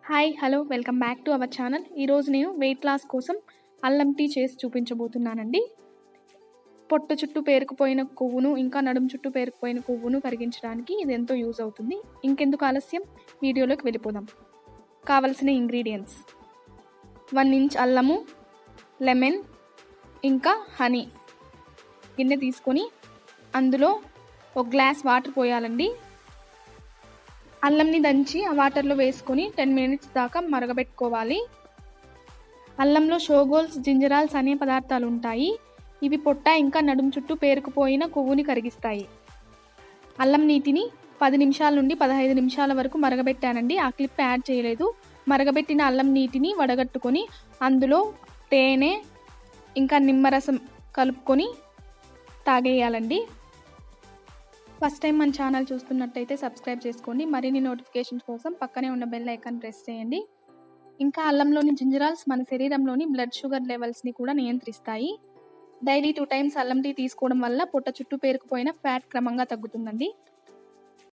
Hi hello welcome back to our channel. ఈరోజు నేను weight loss కోసం అల్లం టీ చేసి చూపించబోతున్నానండి. పొట్ట చుట్టూ పేరుకుపోయిన కొవ్వును ఇంకా నడుము చుట్టూ పేరుకుపోయిన కొవ్వును కరిగించడానికి ఇది ఎంతో యూజ్ అవుతుంది. ఇంకెందుకు ఆలస్యం, వీడియోలోకి వెళ్ళిపోదాం. కావలసిన ఇంగ్రీడియంట్స్: 1 ఇంచ్ అల్లము, లెమన్, ఇంకా హనీ. గిన్నె తీసుకొని అందులో ఒక గ్లాస్ వాటర్ పోయాలండి. అల్లంని దంచి ఆ వాటర్లో వేసుకొని 10 మినిట్స్ దాకా మరగబెట్టుకోవాలి. అల్లంలో షోగోల్స్, జింజరాల్స్ అనే పదార్థాలు ఉంటాయి. ఇవి పొట్ట ఇంకా నడుము చుట్టూ పేరుకుపోయిన కొవ్వుని కరిగిస్తాయి. అల్లం నీటిని 10 నిమిషాల నుండి 15 నిమిషాల వరకు మరగబెట్టానండి. ఆ క్లిప్ యాడ్ చేయలేదు. మరగబెట్టిన అల్లం నీటిని వడగట్టుకొని అందులో తేనె ఇంకా నిమ్మరసం కలుపుకొని తాగేయాలండి. ఫస్ట్ టైం మన ఛానల్ చూస్తున్నట్టయితే సబ్స్క్రైబ్ చేసుకోండి. మరిన్ని నోటిఫికేషన్స్ కోసం పక్కనే ఉన్న బెల్ ఐకాన్ ప్రెస్ చేయండి. ఇంకా అల్లంలోని జింజరాల్స్ మన శరీరంలోని బ్లడ్ షుగర్ లెవెల్స్ని కూడా నియంత్రిస్తాయి. డైలీ 2 టైమ్స్ అల్లం టీ తీసుకోవడం వల్ల పొట్ట చుట్టూ పేరుకుపోయిన ఫ్యాట్ క్రమంగా తగ్గుతుందండి.